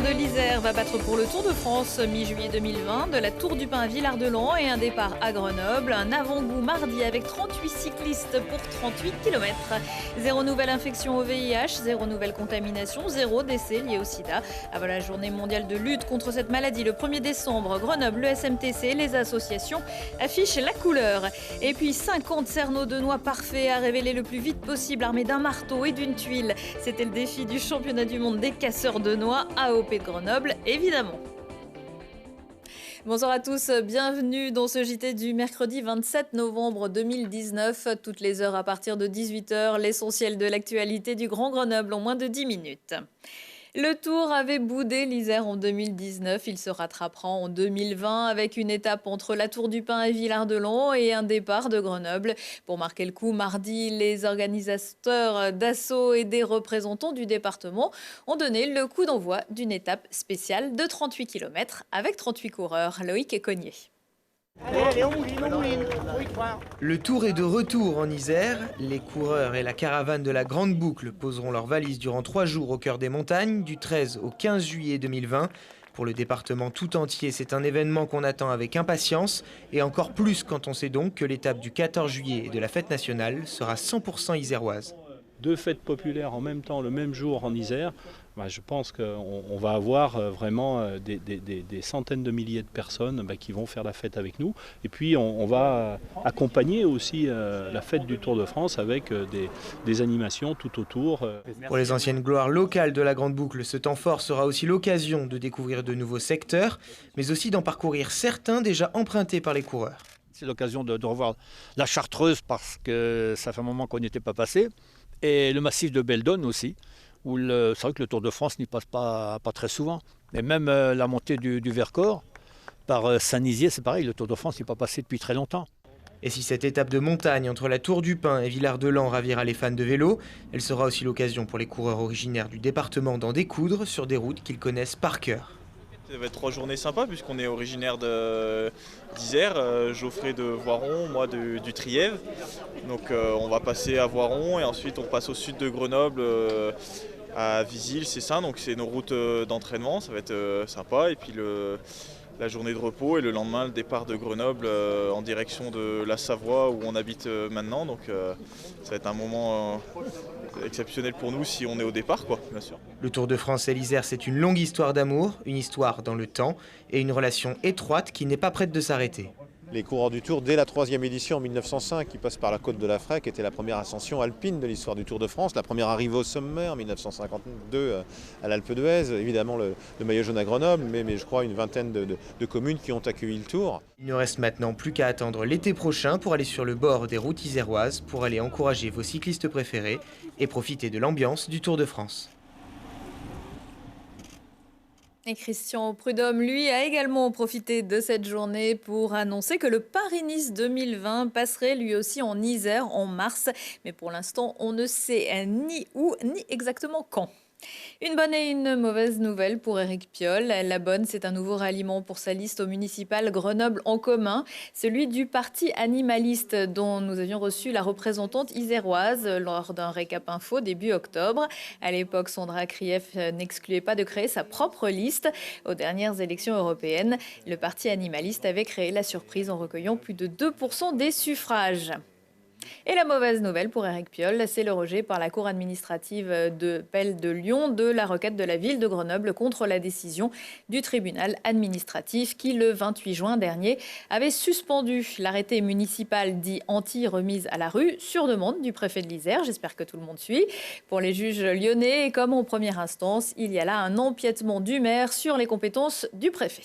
de l'Isère va battre pour le Tour de France mi-juillet 2020, de la Tour du Pin à Villard-de-Lans et un départ à Grenoble. Un avant-goût mardi avec 38 cyclistes pour 38 km. Zéro nouvelle infection au VIH, zéro nouvelle contamination, zéro décès lié au sida. Avant la journée mondiale de lutte contre cette maladie, le 1er décembre, Grenoble, le SMTC et les associations affichent la couleur. Et puis 50 cerneaux de noix parfaits à révéler le plus vite possible, armés d'un marteau et d'une tuile. C'était le défi du championnat du monde des casseurs de noix, AOP de Grenoble, évidemment. Bonsoir à tous, bienvenue dans ce JT du mercredi 27 novembre 2019. Toutes les heures à partir de 18h, l'essentiel de l'actualité du Grand Grenoble en moins de 10 minutes. Le Tour avait boudé l'Isère en 2019. Il se rattrapera en 2020 avec une étape entre la Tour du Pin et Villard-de-Lans et un départ de Grenoble. Pour marquer le coup, mardi, les organisateurs d'assaut et des représentants du département ont donné le coup d'envoi d'une étape spéciale de 38 km avec 38 coureurs. Loïc Éconnier. Allez, on mouline. Faut y croire. Le Tour est de retour en Isère. Les coureurs et la caravane de la Grande Boucle poseront leurs valises durant 3 jours au cœur des montagnes, du 13 au 15 juillet 2020. Pour le département tout entier, c'est un événement qu'on attend avec impatience, et encore plus quand on sait donc que l'étape du 14 juillet et de la fête nationale sera 100% iséroise. 2 fêtes populaires en même temps, le même jour en Isère, je pense qu'on va avoir vraiment des centaines de milliers de personnes qui vont faire la fête avec nous. Et puis on va accompagner aussi la fête du Tour de France avec des animations tout autour. Pour les anciennes gloires locales de la Grande Boucle, ce temps fort sera aussi l'occasion de découvrir de nouveaux secteurs, mais aussi d'en parcourir certains déjà empruntés par les coureurs. C'est l'occasion de revoir la Chartreuse parce que ça fait un moment qu'on n'y était pas passé. Et le massif de Beldonne aussi, où c'est vrai que le Tour de France n'y passe pas très souvent. Et même la montée du Vercors par Saint-Nizier, c'est pareil, le Tour de France n'y est pas passé depuis très longtemps. Et si cette étape de montagne entre la Tour du Pin et Villard-de-Lans ravira les fans de vélo, elle sera aussi l'occasion pour les coureurs originaires du département d'en découdre sur des routes qu'ils connaissent par cœur. Ça va être 3 journées sympas puisqu'on est originaire d'Isère, Geoffrey de Voiron, moi du Trièves. Donc on va passer à Voiron et ensuite on passe au sud de Grenoble à Visil, c'est ça. Donc c'est nos routes d'entraînement, ça va être sympa. Et puis la journée de repos et le lendemain le départ de Grenoble en direction de la Savoie où on habite maintenant. Donc ça va être un moment exceptionnel pour nous si on est au départ, bien sûr. Le Tour de France et l'Isère, c'est une longue histoire d'amour, une histoire dans le temps et une relation étroite qui n'est pas prête de s'arrêter. Les coureurs du Tour, dès la 3e édition en 1905, qui passe par la côte de la Frèque, était la première ascension alpine de l'histoire du Tour de France, la première arrivée au sommet en 1952 à l'Alpe d'Huez, évidemment le maillot jaune à Grenoble, mais je crois une vingtaine de communes qui ont accueilli le Tour. Il ne reste maintenant plus qu'à attendre l'été prochain pour aller sur le bord des routes iséroises, pour aller encourager vos cyclistes préférés et profiter de l'ambiance du Tour de France. Et Christian Prudhomme, lui, a également profité de cette journée pour annoncer que le Paris-Nice 2020 passerait lui aussi en Isère en mars. Mais pour l'instant, on ne sait ni où ni exactement quand. Une bonne et une mauvaise nouvelle pour Éric Piolle. La bonne, c'est un nouveau ralliement pour sa liste au municipal Grenoble en commun, celui du parti animaliste dont nous avions reçu la représentante iséroise lors d'un récap info début octobre. À l'époque, Sandra Krief n'excluait pas de créer sa propre liste. Aux dernières élections européennes, le parti animaliste avait créé la surprise en recueillant plus de 2% des suffrages. Et la mauvaise nouvelle pour Éric Piolle, c'est le rejet par la Cour administrative d'appel de Lyon de la requête de la ville de Grenoble contre la décision du tribunal administratif qui, le 28 juin dernier, avait suspendu l'arrêté municipal dit anti-remise à la rue sur demande du préfet de l'Isère. J'espère que tout le monde suit. Pour les juges lyonnais, comme en première instance, il y a là un empiètement du maire sur les compétences du préfet.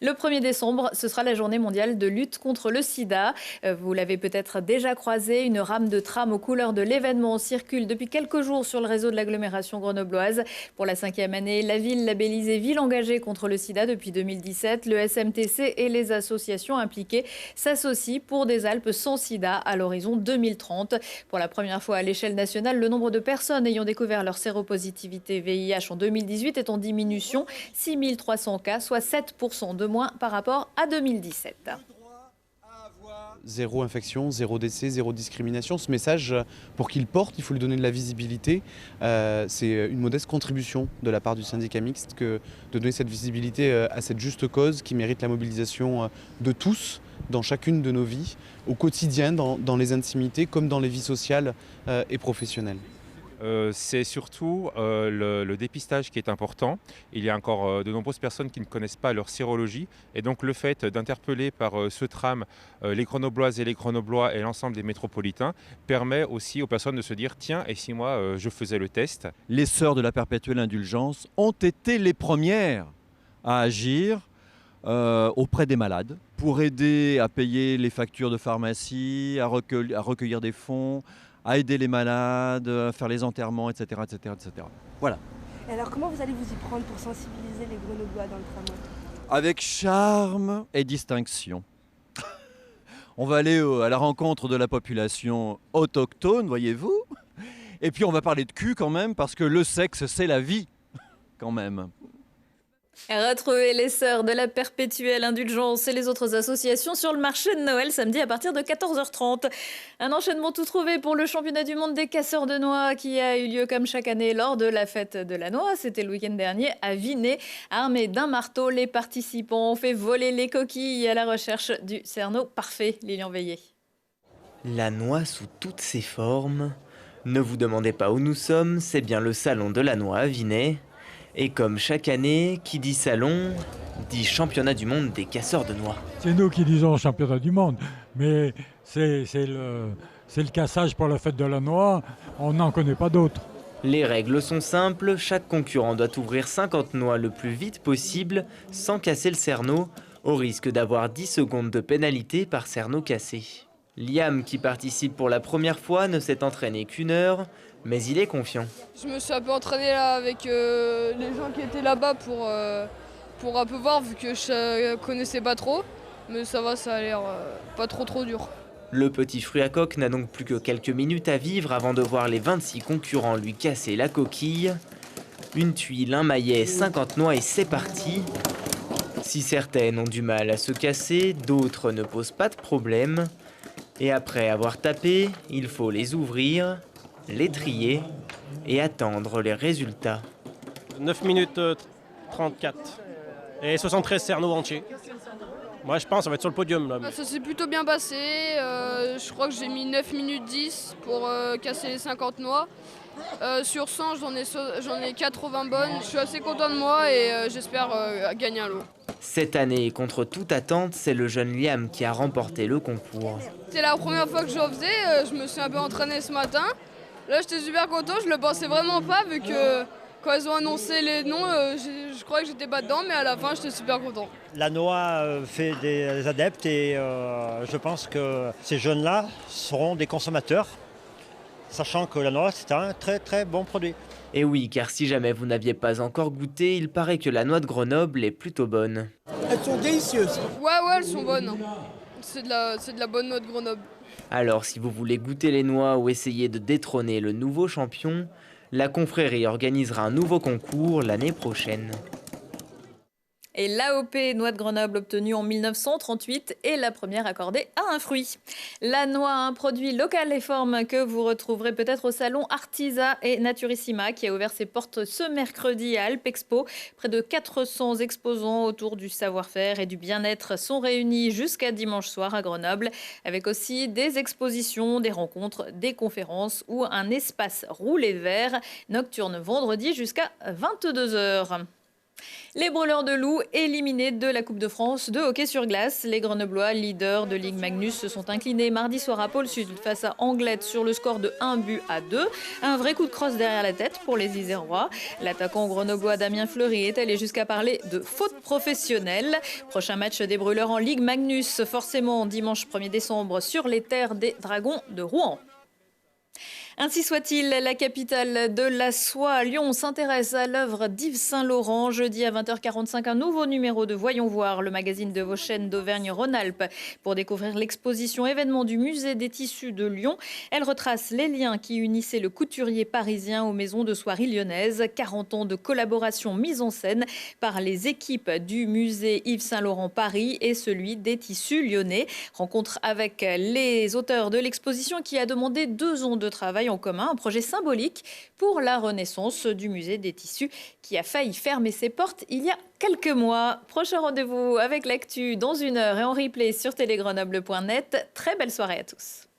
Le 1er décembre, ce sera la journée mondiale de lutte contre le sida. Vous l'avez peut-être déjà croisé, une rame de tram aux couleurs de l'événement circule depuis quelques jours sur le réseau de l'agglomération grenobloise. Pour la 5e année, la ville labellisée Ville engagée contre le sida depuis 2017. Le SMTC et les associations impliquées s'associent pour des Alpes sans sida à l'horizon 2030. Pour la première fois à l'échelle nationale, le nombre de personnes ayant découvert leur séropositivité VIH en 2018 est en diminution. 6 300 cas, soit 7% de moins par rapport à 2017. Le droit à avoir zéro infection, zéro décès, zéro discrimination. Ce message, pour qu'il porte, il faut lui donner de la visibilité. C'est une modeste contribution de la part du syndicat mixte que de donner cette visibilité à cette juste cause qui mérite la mobilisation de tous dans chacune de nos vies, au quotidien, dans les intimités comme dans les vies sociales et professionnelles. C'est surtout le dépistage qui est important. Il y a encore de nombreuses personnes qui ne connaissent pas leur sérologie et donc le fait d'interpeller par ce tram les Grenobloises et les Grenoblois et l'ensemble des métropolitains permet aussi aux personnes de se dire tiens, et si moi je faisais le test. Les sœurs de la perpétuelle indulgence ont été les premières à agir auprès des malades pour aider à payer les factures de pharmacie, à recueillir des fonds, à aider les malades, à faire les enterrements, etc. etc., etc. Voilà. Et alors comment vous allez vous y prendre pour sensibiliser les Grenoblois dans le tramway? Avec charme et distinction. On va aller à la rencontre de la population autochtone, voyez-vous. Et puis on va parler de cul quand même, parce que le sexe, c'est la vie, quand même. Retrouvez les Sœurs de la Perpétuelle Indulgence et les autres associations sur le marché de Noël samedi à partir de 14h30. Un enchaînement tout trouvé pour le championnat du monde des casseurs de noix qui a eu lieu comme chaque année lors de la fête de la noix. C'était le week-end dernier à Vinay. Armés d'un marteau, les participants ont fait voler les coquilles à la recherche du cerneau parfait. Lilian Veillé. La noix sous toutes ses formes. Ne vous demandez pas où nous sommes, c'est bien le salon de la noix à Vinay. Et comme chaque année, qui dit salon, dit championnat du monde des casseurs de noix. C'est nous qui disons championnat du monde, mais c'est le cassage pour la fête de la noix, on n'en connaît pas d'autres. Les règles sont simples, chaque concurrent doit ouvrir 50 noix le plus vite possible, sans casser le cerneau, au risque d'avoir 10 secondes de pénalité par cerneau cassé. Liam, qui participe pour la première fois, ne s'est entraîné qu'1 heure, mais il est confiant. Je me suis un peu entraîné là avec les gens qui étaient là-bas pour un peu voir, vu que je connaissais pas trop. Mais ça va, ça a l'air pas trop dur. Le petit fruit à coque n'a donc plus que quelques minutes à vivre avant de voir les 26 concurrents lui casser la coquille. Une tuile, un maillet, 50 noix et c'est parti. Si certaines ont du mal à se casser, d'autres ne posent pas de problème. Et après avoir tapé, il faut les ouvrir, les trier et attendre les résultats. 9 minutes 34 et 73 cerneaux entiers. Moi je pense que ça va être sur le podium là. Ça s'est plutôt bien passé, je crois que j'ai mis 9 minutes 10 pour casser les 50 noix. Sur 100 j'en ai 80 bonnes, je suis assez content de moi et j'espère gagner un lot. Cette année, contre toute attente, c'est le jeune Liam qui a remporté le concours. C'est la première fois que j'en faisais, je me suis un peu entraîné ce matin. Là j'étais super content, je le pensais vraiment pas vu que quand ils ont annoncé les noms, je croyais que j'étais pas dedans, mais à la fin j'étais super content. La noix fait des adeptes et je pense que ces jeunes-là seront des consommateurs, sachant que la noix c'est un très bon produit. Et oui, car si jamais vous n'aviez pas encore goûté, il paraît que la noix de Grenoble est plutôt bonne. Elles sont délicieuses. Ouais, elles sont bonnes. C'est de la bonne noix de Grenoble. Alors si vous voulez goûter les noix ou essayer de détrôner le nouveau champion, la confrérie organisera un nouveau concours l'année prochaine. Et l'AOP Noix de Grenoble obtenue en 1938 est la première accordée à un fruit. La noix, un produit local et forme que vous retrouverez peut-être au salon Artisa et Naturissima qui a ouvert ses portes ce mercredi à Alpexpo. Près de 400 exposants autour du savoir-faire et du bien-être sont réunis jusqu'à dimanche soir à Grenoble, avec aussi des expositions, des rencontres, des conférences ou un espace roulé vert nocturne vendredi jusqu'à 22h. Les Brûleurs de Loup éliminés de la Coupe de France de hockey sur glace. Les Grenoblois, leaders de Ligue Magnus, se sont inclinés mardi soir à Pôle Sud face à Anglette sur le score de 1-2. Un vrai coup de crosse derrière la tête pour les Isérois. L'attaquant grenoblois Damien Fleury est allé jusqu'à parler de faute professionnelle. Prochain match des Brûleurs en Ligue Magnus, forcément dimanche 1er décembre sur les terres des Dragons de Rouen. Ainsi soit-il, la capitale de la soie, Lyon, s'intéresse à l'œuvre d'Yves Saint-Laurent. Jeudi à 20h45, un nouveau numéro de Voyons voir, le magazine de vos chaînes d'Auvergne-Rhône-Alpes, pour découvrir l'exposition événement du musée des tissus de Lyon. Elle retrace les liens qui unissaient le couturier parisien aux maisons de soierie lyonnaises. 40 ans de collaboration mise en scène par les équipes du musée Yves Saint-Laurent Paris et celui des tissus lyonnais. Rencontre avec les auteurs de l'exposition qui a demandé 2 ans de travail en commun, un projet symbolique pour la renaissance du musée des tissus qui a failli fermer ses portes il y a quelques mois. Prochain rendez-vous avec l'actu dans 1 heure et en replay sur télégrenoble.net. Très belle soirée à tous.